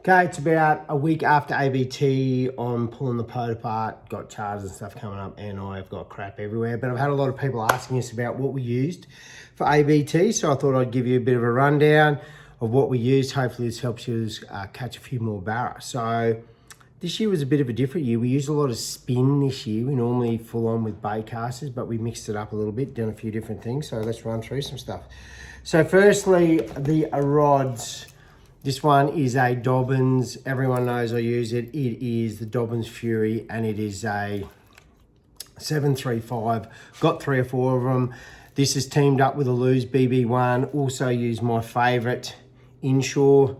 Okay, it's about a week after ABT. I'm pulling the boat apart, got charges and stuff coming up, and I've got crap everywhere. But I've had a lot of people asking us about what we used for ABT, so I thought I'd give you a bit of a rundown of what we used. Hopefully this helps you catch a few more barra. So this year was a bit of a different year. We used a lot of spin this year. We normally full on with bait casters, but we mixed it up a little bit, done a few different things. So let's run through some stuff. So firstly, the rods. This one is a Dobbins. Everyone knows I use it. It is the Dobbins Fury, and it is a 735. Got 3 or 4 of them. This is teamed up with a Lose BB1. Also use my favorite inshore.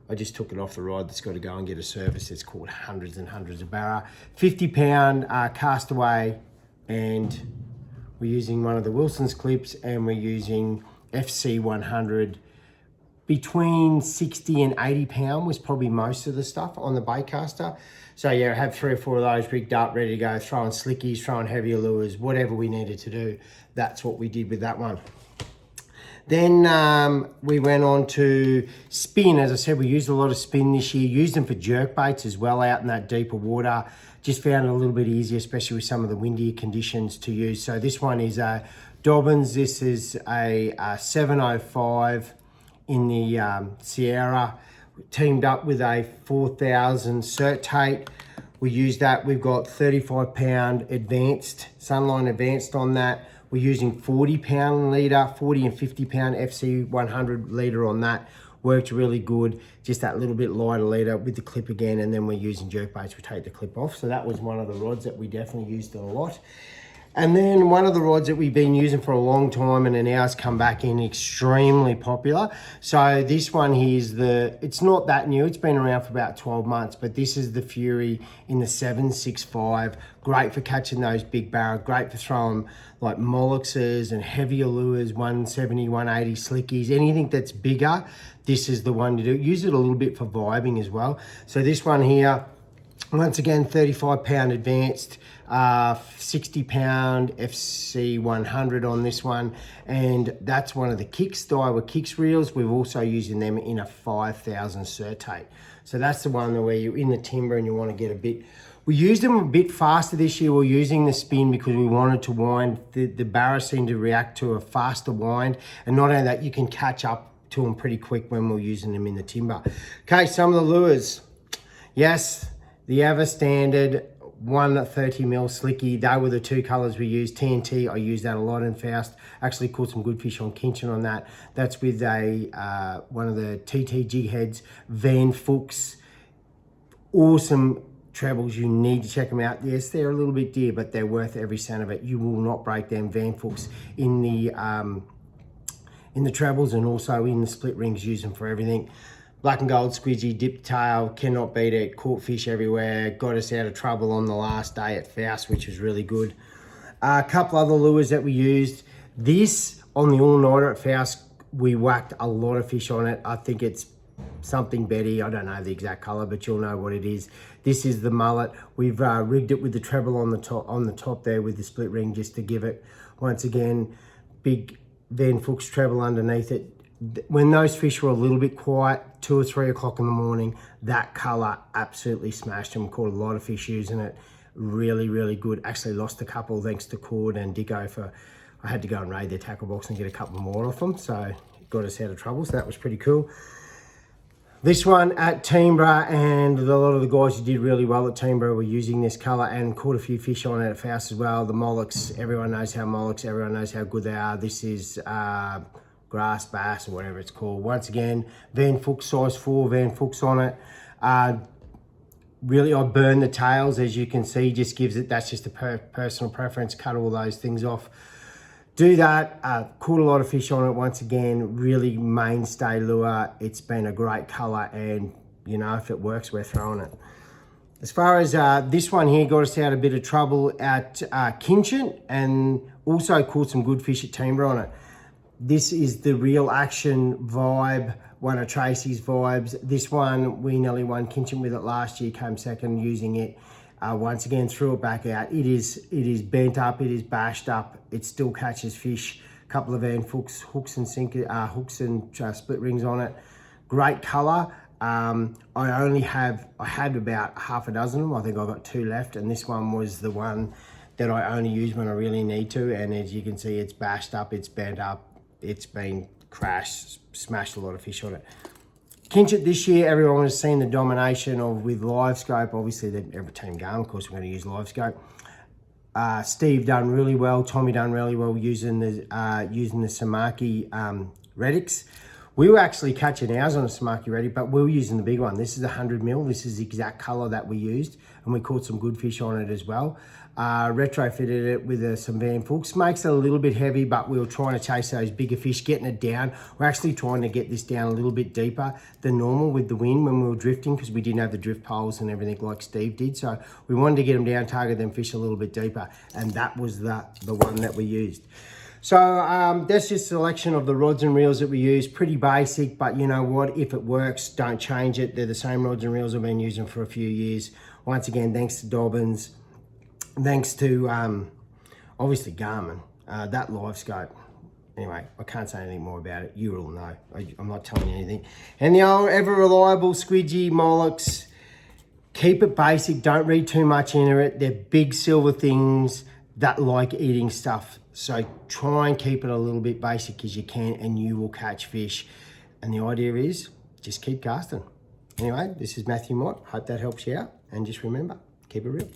I just took it off the rod. That's got to go and get a service. It's called hundreds and hundreds of barra. 50-pound castaway, and we're using one of the Wilson's clips, and we're using FC 100. Between 60 and 80 pound was probably most of the stuff on the bait caster. So yeah, I have 3 or 4 of those rigged up, ready to go, throwing slickies, throwing heavier lures, whatever we needed to do. That's what we did with that one. Then we went on to spin. As I said, we used a lot of spin this year, used them for jerk baits as well out in that deeper water. Just found it a little bit easier, especially with some of the windier conditions to use. So this one is a Dobbins. This is a 705 in the Sierra, teamed up with a 4000 cert tape. We use that. We've got 35-pound advanced, Sunline advanced on that. We're using 40-pound leader, 40 and 50-pound FC 100 leader on that. Worked really good. Just that little bit lighter leader with the clip again, and then we're using jerk baits. We take the clip off. So that was one of the rods that we definitely used a lot. And then one of the rods that we've been using for a long time, and now it's come back in extremely popular. So this one here is it's not that new. It's been around for about 12 months, but this is the Fury in the 765. Great for catching those big barra. Great for throwing like molluxes and heavier lures, 170, 180 slickies, anything that's bigger. This is the one to do. Use it a little bit for vibing as well. So this one here, once again, 35-pound advanced, 60-pound FC 100 on this one, and that's one of the Kicks, Daiwa Kicks reels. We're also using them in a 5000 cert tape. So that's the one where you're in the timber and you want to get a bit. We used them a bit faster this year. We're using the spin because we wanted to wind. The barra seemed to react to a faster wind, and not only that, you can catch up to them pretty quick when we're using them in the timber. Okay, some of the lures. Yes, the ever standard 130 mil slicky. They were the 2 colors we used. TNT, I use that a lot in Faust. Actually caught some good fish on Kinchin on that. That's with a one of the TT jig heads, Van Fuchs. Awesome trebles. You need to check them out. Yes, they're a little bit dear, but they're worth every cent of it. You will not break them. Van Fuchs in the trebles, and also in the split rings. Use them for everything. Black and gold squidgy, dip tail, cannot beat it. Caught fish everywhere. Got us out of trouble on the last day at Faust, which was really good. A couple other lures that we used. This, on the all-nighter at Faust, we whacked a lot of fish on it. I think it's something Betty. I don't know the exact color, but you'll know what it is. This is the mullet. We've rigged it with the treble on the top there with the split ring, just to give it, once again, big Van Fuchs treble underneath it. When those fish were a little bit quiet, 2 or 3 o'clock in the morning, that color absolutely smashed them. Caught a lot of fish using it. Really, really good. Actually lost a couple thanks to Cord and Dicko I had to go and raid their tackle box and get a couple more off them. So it got us out of trouble. So that was pretty cool. This one at Teambra, and a lot of the guys who did really well at Teambra were using this color, and caught a few fish on it at Faust as well. The mollucks, everyone knows how mollucks, everyone knows how good they are. This is grass bass or whatever it's called. Once again, Van Fuchs, size 4 Van Fuchs on it. Really, I burn the tails, as you can see. Just gives it, that's just a personal preference. Cut all those things off. Do that. Caught a lot of fish on it. Once again, really mainstay lure. It's been a great color, and you know, if it works, we're throwing it. As far as this one here, got us out a bit of trouble at Kinchin, and also caught some good fish at Teambra on it. This is the Real Action Vibe, one of Tracy's vibes. This one, we nearly won Kinchin with it last year, came second using it. Once again, threw it back out. It is bent up, it is bashed up. It still catches fish. A couple of Van Fuchs hooks and split rings on it. Great color. I had about half a dozen of them. I think I got 2 left, and this one was the one that I only use when I really need to. And as you can see, it's bashed up, it's bent up, it's been crashed, smashed a lot of fish on it. Kinchit this year, everyone has seen the domination of with live scope. Obviously, every team going, of course, we're going to use live scope. Steve done really well. Tommy done really well using the Samaki Redix. We were actually catching ours on a Samaki Redix, but we were using the big one. This is 100 mil. This is the exact color that we used, and we caught some good fish on it as well. Retrofitted it with some Van Fuchs. Makes it a little bit heavy, but we were trying to chase those bigger fish, getting it down. We're actually trying to get this down a little bit deeper than normal with the wind when we were drifting, because we didn't have the drift poles and everything like Steve did. So we wanted to get them down, target them fish a little bit deeper, and that was the one that we used. So that's just a selection of the rods and reels that we use. Pretty basic, but you know what? If it works, don't change it. They're the same rods and reels I've been using for a few years. Once again, thanks to Dobbins. Thanks to, obviously, Garmin. That live scope. Anyway, I can't say anything more about it. You all know. I'm not telling you anything. And the old ever-reliable squidgy Mollocks. Keep it basic. Don't read too much into it. They're big silver things that like eating stuff. So try and keep it a little bit basic as you can, and you will catch fish. And the idea is just keep casting. Anyway, this is Matthew Mott. Hope that helps you out. And just remember, keep it real.